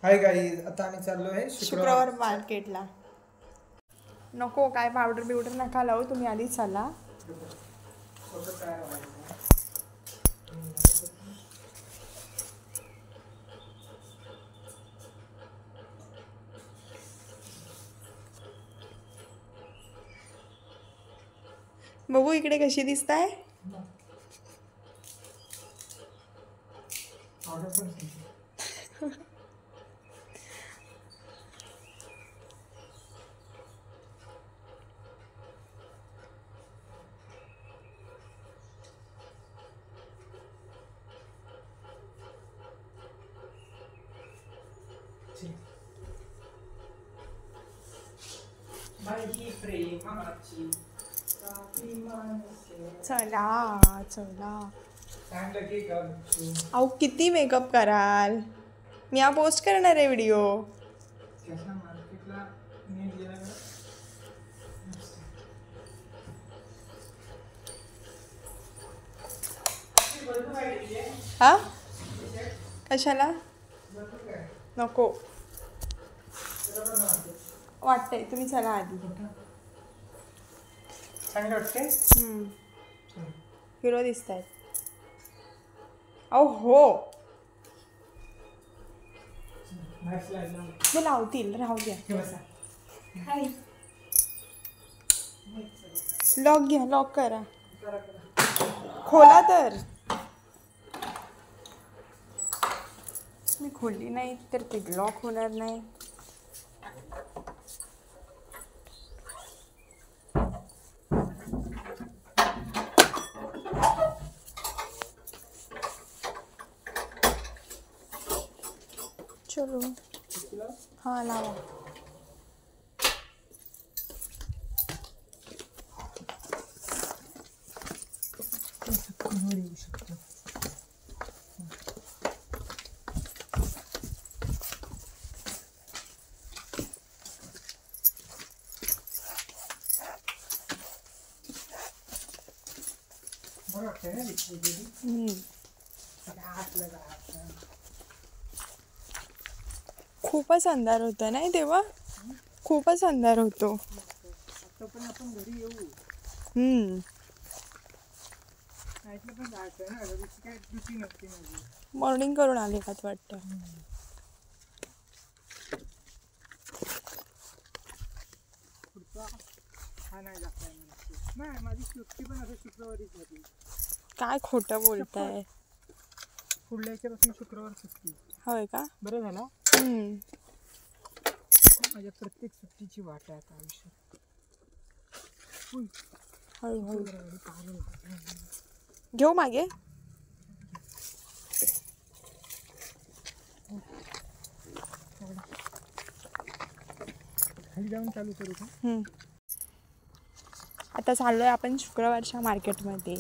Hi guys, आता आम्ही चाललो आहे शुक्रवार मार्केटला. नको काय पावडर बिवडर नका लावू, तुम्ही आधीच चला. बघू इकडे कशी दिसताय. चला चला. अहो किती मेकअप कराल, मी हा पोस्ट करणार आहे व्हिडिओ. हा कशाला नको वाटतंय, तुम्ही चला आधी. चांगलं वाटते. हिरो दिसतायत. अहो हो ते लावतील, राहू द्या. लॉक घ्या, लॉक करा, खोला तर. मी खोलली नाही तर ते लॉक होणार नाही. चलो हाँ लावा. खूपच अंधार होता नाही तेव्हा, खूपच अंधार होतो. मॉर्निंग करून आले का वाटतं. काय खोटं बोलताय. पुढल्या याच्यापासून शुक्रवार सुट्टी. होय का, बरं झालं. माझ्या प्रत्येक सुट्टीची वाट आहे आता आयुष्यात. हळूहळू घेऊ मागे. खाली जाऊन चालू करू का. आता चाललोय आपण शुक्रवारच्या मार्केटमध्ये.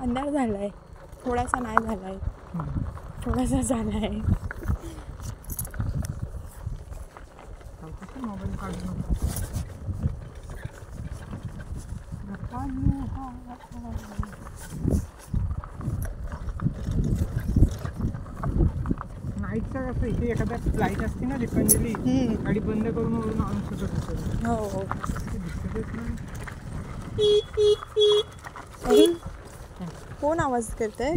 अंधार झालाय, थोडासा नाही झालाय, थोडासा झालाय. मोबाईल काढून नाईटचा कसं इथे एखाद्या लाईट असते ना दीपांजली, गाडी बंद करून वरून आणून शकत होतं. हो कोण आवाज करतंय.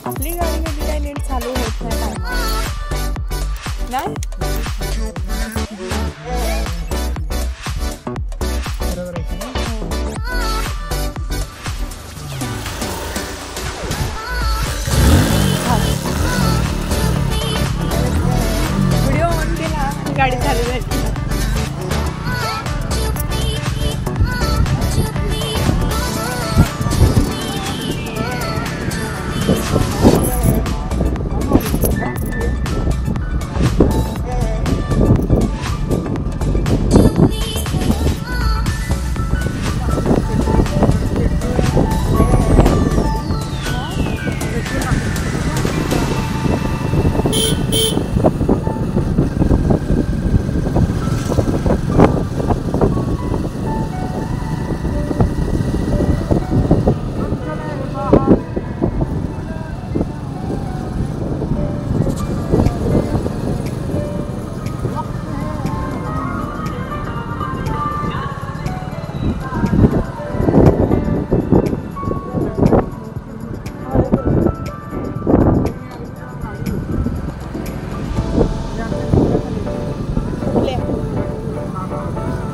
आपली गाडी कधी काय नीट चालू होत नाही. नाही बरोबर आहे का? व्हिडिओ ऑन केला आणि गाडी चालू झाली.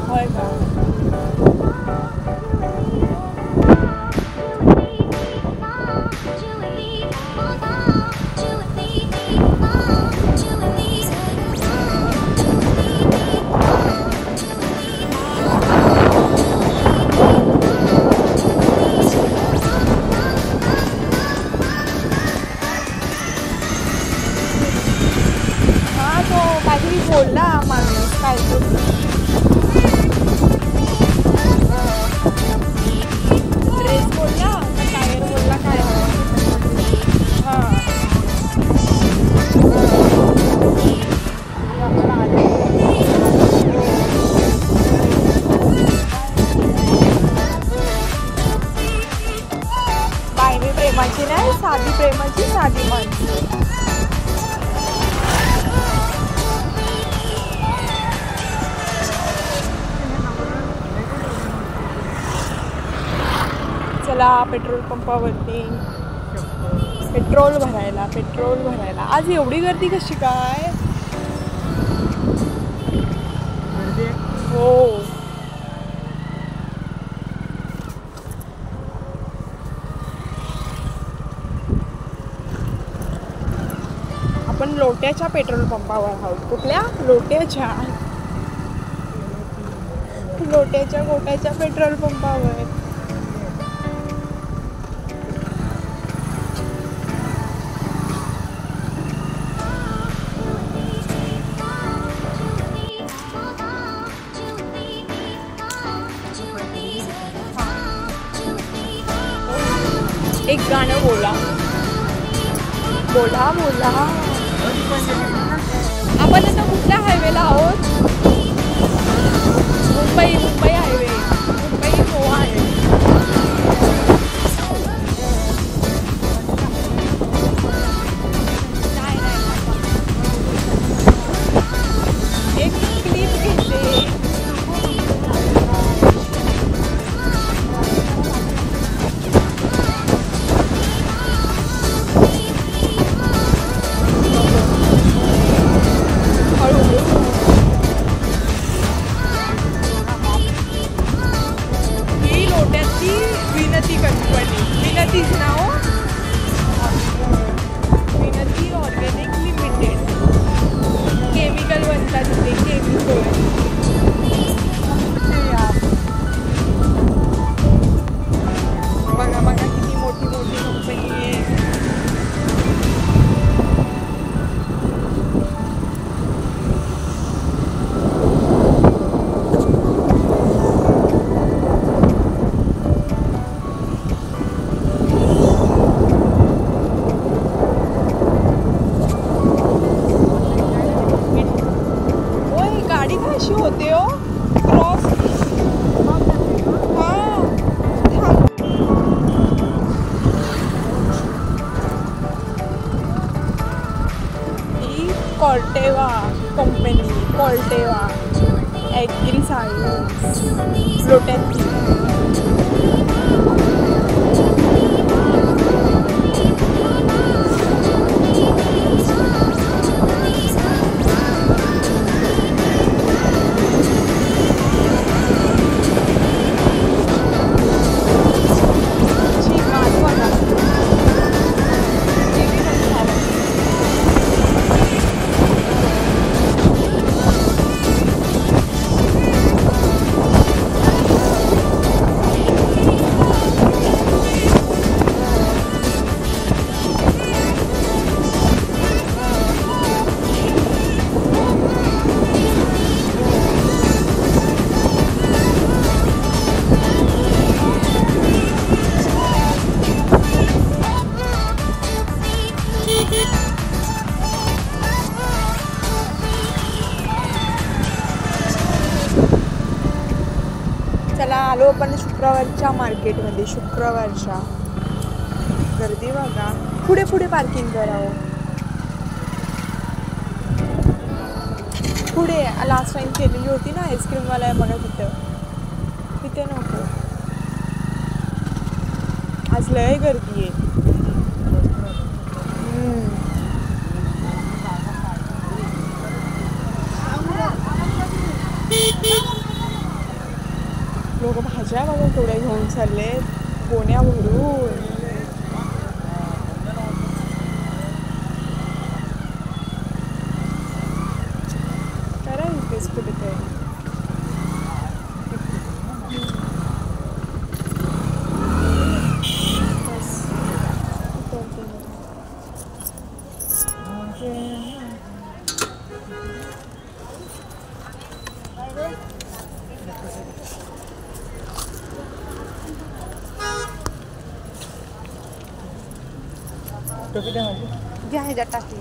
होय का? हा तो काहीतरी बोलला माणूस काय ड्रेस बोलला का टायर बोलला काय हां बायने प्रेमाची नाही साधी प्रेमाची साधी माणसं. चला पेट्रोल पंपावरती पेट्रोल भरायला. आज एवढी गर्दी कशी काय? गर्दी आहे. हो आपण लोट्याच्या पेट्रोल पंपावर आहोत. कुठल्या? लोट्याच्या गोट्याच्या पेट्रोल पंपावर. एक गाणं बोला. आपण आता कुठल्या हायवेला आहोत? मुंबई हायवे. मुंबई गोवा आहे. एक क्लिप घेते. ही लोट्याची विनती कंपनी. विनतीच नाव विनती ऑर्गॅनिक लिमिटेड. केमिकल बनतात तिथे. केमिकल बघा किती मोठी कंपनी आहे. गाडी कशी होते हो क्रॉस. ही Corteva company. Corteva agriscience लोट्याची. चला आलो आपण शुक्रवारच्या मार्केटमध्ये. शुक्रवारच्या गर्दी बघा. पुढे पुढे पार्किंग करावं. पुढे लास्ट टाइम केलेली होती ना आईस्क्रीमवाला आहे बघा तिथे नको. आज लय गर्दी आहे. लोक भाज्या बघा केवढ्या घेऊन चालले, गोण्या भरून. करा इथेच कुठेतरी. घ्या ह्याच्यात टाकली.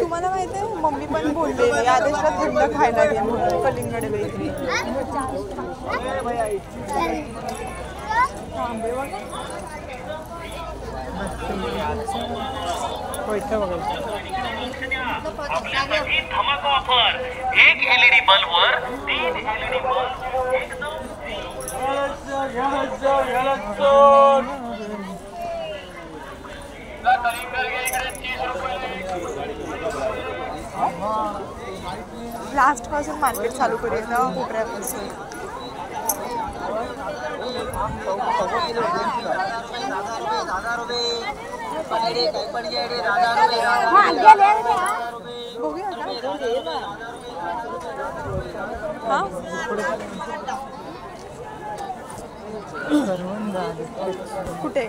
तुम्हाला माहित आहे मम्मी पण बोललेली आदेशला थंड खायला दे म्हणून कलिंगड वगैरे. आपल्यासाठी धमाका ऑफर. 1 LED बल्बवर 3 LED बल्ब एकदम लास्ट पासून मार्केट चालू करूया कोपऱ्यापासून. कुठे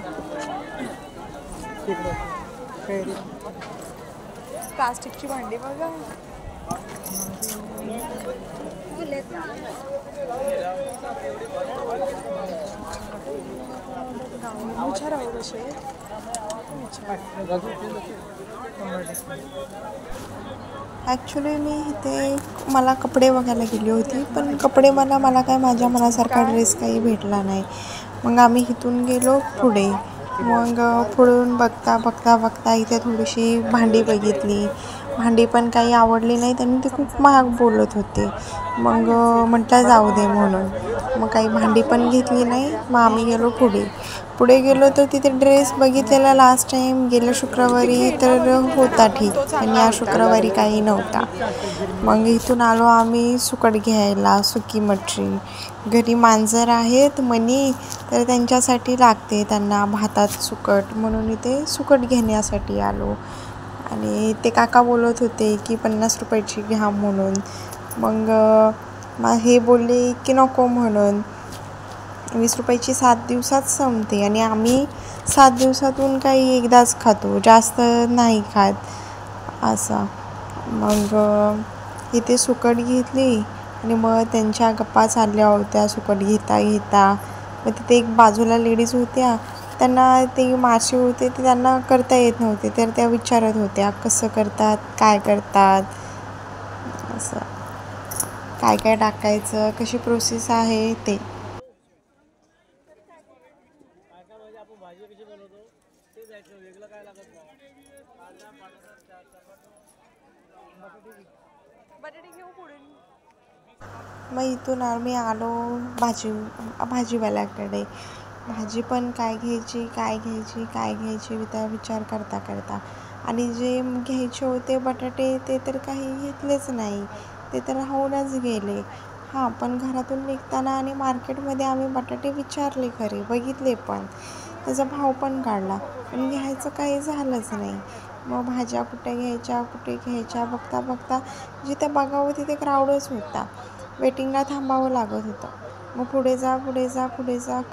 प्लास्टिकची भांडी बघा. विचारावं कसे. ॲक्च्युली मी इथे मला कपडे बघायला गेली होती, पण कपडे मला काय माझ्या मनासारखा ड्रेस काही भेटला नाही. मग आम्ही इथून गेलो पुढे. मग पुढून बघता इथे थोडीशी भांडी बघितली. भांडी पण काही आवडली नाही, त्यांनी ते खूप महाग बोलत होते. मग म्हटलं जाऊ दे म्हणून मग काही भांडी पण घेतली नाही. मग आम्ही गेलो पुढे गेलो तर तिथे ड्रेस बघितलेला लास्ट टाईम गेल्या शुक्रवारी तर होता ठीक, आणि या शुक्रवारी काही नव्हता. मग इथून आलो आम्ही सुकट घ्यायला, सुकी मच्छी. घरी मांजर आहेत मनी, तर त्यांच्यासाठी लागते त्यांना भातात सुकट, म्हणून इथे सुकट घेण्यासाठी आलो. आणि ते काका बोलत होते की 50 रुपयाची घ्या म्हणून. मग हे बोलले की नको म्हणून. 20 रुपयाची 7 दिवसात संपते, आणि आम्ही 7 दिवसातून काही एकदाच खातो, जास्त नाही खात असं. मग इथे सुकट घेतली आणि मग त्यांच्या गप्पा चालल्या होत्या सुकट घेता. मग तिथे एक बाजूला लेडीज होत्या, त्यांना ते मासे होते ते त्यांना करता येत नव्हते, तर त्या विचारत होत्या कसं करतात, काय करतात, असं काय टाकायचं, कशी प्रोसेस आहे ते. मग इथून आम्ही आलो भाजीवाल्याकडे. भाजी पण काय घ्यायची त्या विचार करता आणि जे घ्यायचे होते बटाटे ते तर काही घेतलेच नाही, ते तर राहूनच गेले. हां, पण घरातून निघताना आणि मार्केटमध्ये आम्ही बटाटे विचारले खरे, बघितले पण, त्याचा भाव पण काढला, पण घ्यायचं काही झालंच नाही. मग भाज्या कुठे घ्यायच्या बघता जिथे बघावं तिथे क्राऊडच होता. वेटिंगला थांबावं लागत होतं. मग पुढे जा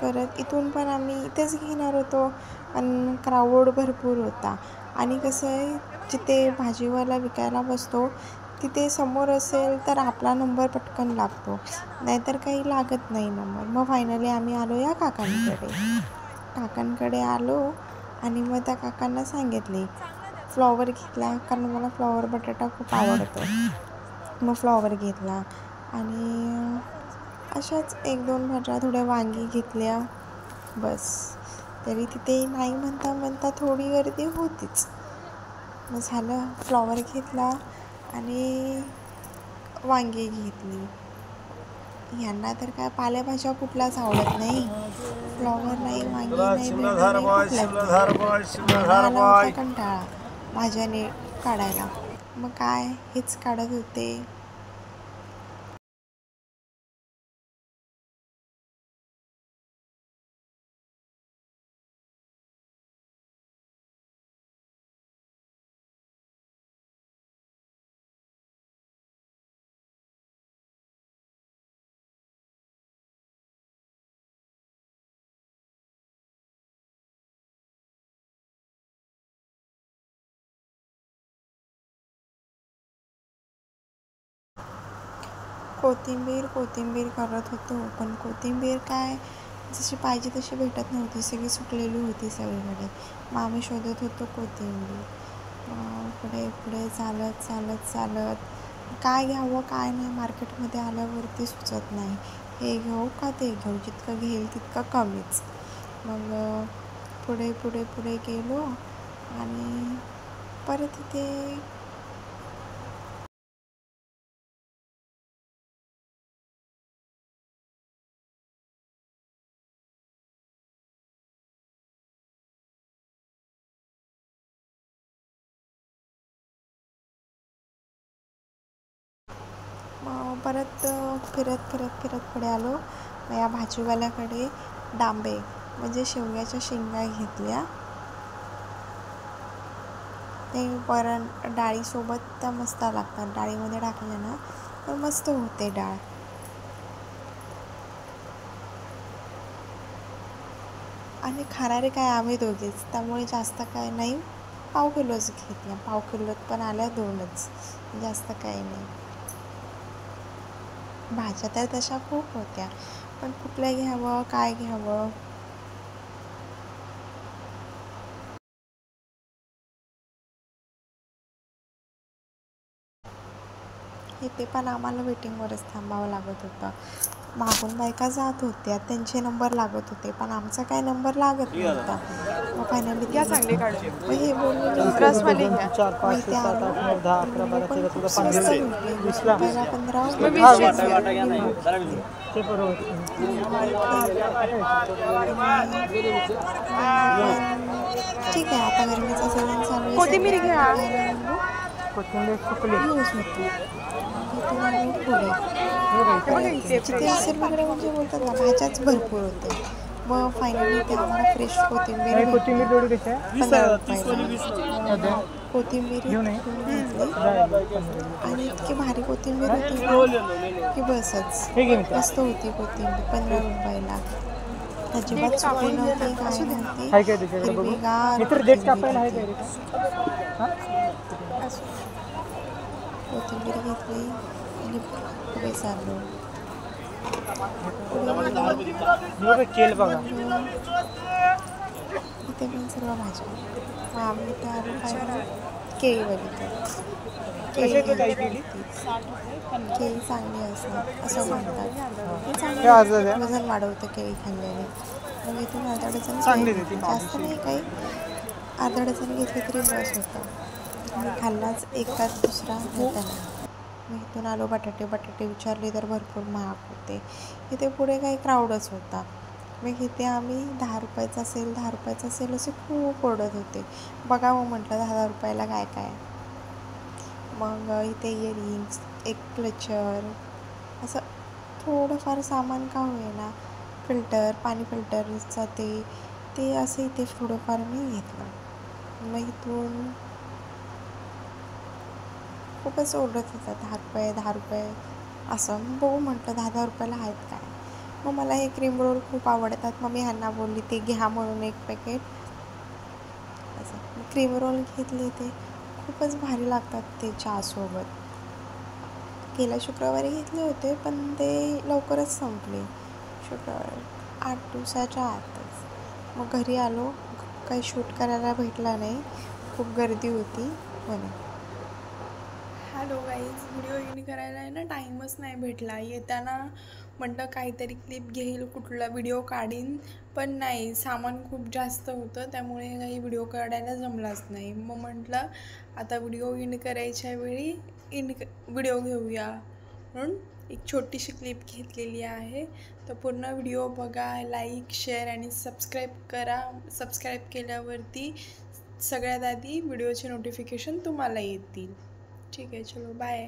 करत इथून पण आम्ही इथेच घेणार होतो, पण क्राऊड भरपूर होता. आणि कसं आहे, जिथे भाजीवाला विकायला बसतो तिथे समोर असेल तर आपला नंबर पटकन लागतो, नाहीतर काही लागत नाही नंबर. मग फायनली आम्ही आलो या काकांकडे आलो आणि मग त्या काकांना सांगितले. फ्लॉवर घेतला, कारण मला फ्लॉवर बटाटा खूप आवडतो. मग फ्लॉवर घेतला आणि अशाच 1-2 भाज्या, थोड्या वांगी घेतल्या बस. तरी तिथे नाही म्हणता थोडी गर्दी होतीच. मग झालं, फ्लॉवर घेतला आणि वांगी घेतली. यांना तर काय पालेभाज्या कुठलाच आवडत नाही. फ्लॉवर नाही, वांगी नाही, भेंडी नाही, मला आला होता कंटाळा भाज्याने काढायला. मग काय हेच काढत होते. कोथिंबीर करत होतो, पण कोथिंबीर काय जशी पाहिजे तशी भेटत नव्हती, सगळी सुकलेली होती सगळीकडे. मग आम्ही शोधत होतो कोथिंबीर. पुढे चालत काय घ्यावं काय नाही मार्केटमध्ये आल्यावरती सुचत नाही. हे घेऊ का ते घेऊ, जितकं घेईल तितकं कमीच. मग पुढे गेलो आणि परत इथे परत फिरत पुढे आलो. मग या भाजीवाल्याकडे डांबे म्हणजे शेवग्याच्या शेंगा घेतल्या. ते वरण डाळीसोबत त्या मस्त लागतात, डाळीमध्ये टाकल्या ना तर मस्त होते डाळ. आणि खाणारे काय आम्ही दोघेच, त्यामुळे जास्त काय नाही, पाव किलोच घेतल्या. पाव किलोत पण आल्या 2च, जास्त काही नाही. भाज्या तर तशा खूप होत्या, पण कुठल्या घ्यावं काय घ्यावं. इथे पण आम्हाला वेटिंगवरच थांबावं लागत होतं. मागून बायका जात होत्या, त्यांचे नंबर लागत होते, पण आमचा काय नंबर लागत नव्हता. मग फायनली घ्या चांगले काढले. मग हे बोलून रसवाले घ्या. 4, 5, 6, 7, 8, 9, 10, 11, 12, 13, 14, 15, 20 रुपयाला 15 मग 20 घ्या. ते बरोबर. ठीक आहे, आता गरमीचा सीझन चालू आहे. कोथिंबीर घ्या. कोथिंबीर सुकली यूज होती. जिथे निसर्गाकडे म्हणजे बोलतात ना, भाज्याच भरपूर होते. मग फायनली ते आम्हाला फ्रेश कोथिंबीर जोडी कशी आहे? 15 रुपयाला. कोथिंबीर घेतली आणि इतकी भारी कोथिंबीर होती की बसच. मस्त होती कोथिंबीर 15 रुपयाला. अजिबात सुकी नव्हती, काय नव्हती, हिरवीगार कोथिंबीर घेतली आणि पुढे चाललो. केल बघा, इथे पण सर्व भाज्या. मग आम्ही इथे आलो काय केळी बघितलं. केळी चांगली असतात असं म्हणतात. हे चांगलं वजन वाढवतं केळी खाल्ल्याने. मग इथून अर्धा डझन जास्त नाही काही, अर्धा डझन घेतली तरी बस होतं. मी खाल्लाच एकाच दुसरा होता ना. मी इथून आलो. बटाटे विचारले तर भरपूर महाग होते. इथे पुढे काही क्राऊडच होता. मग इथे आम्ही 10 रुपयाचा असेल असे खूप ओरडत होते. बघावं म्हटलं 10 रुपयाला काय काय. मग इथे इयरिंग्स, एक क्लचर, असं थोडंफार सामान का होईना, पाणी फिल्टरचं ते असं इथे थोडंफार मी घेतलं. मग इथून खूपच ओरडत होता 10 रुपये असं. बघू म्हटलं 10 रुपयाला आहेत काय. मग मला हे क्रीम रोल खूप आवडतात. मग मी ह्यांना बोलली ते घ्या म्हणून 1 पॅकेट असं. क्रीम रोल घेतले, ते खूपच भारी लागतात ते चहासोबत. गेल्या शुक्रवारी घेतले होते पण ते लवकरच संपले. शुक्रवार 8 दिवसाच्या आतच. मग घरी आलो, काही शूट करायला भेटला नाही, खूप गर्दी होती म्हणून. हॅलो गाईज, व्हिडिओ एडिट करायला आहे ना टाईमच नाही भेटला. येताना म्हटलं काहीतरी क्लिप घेईल, कुठला व्हिडिओ काढीन, पण नाही, सामान खूप जास्त होतं त्यामुळे काही व्हिडिओ काढायला जमलाच नाही. मग म्हटलं आता व्हिडिओ एडिट करायच्या वेळी व्हिडिओ घेऊया म्हणून एक छोटीशी क्लिप घेतलेली आहे. तर पूर्ण व्हिडिओ बघा, लाईक, शेअर आणि सबस्क्राईब करा. सबस्क्राईब केल्यावरती सगळ्यात आधी व्हिडिओचे नोटिफिकेशन तुम्हाला येतील. ठीक आहे, चलो बाय.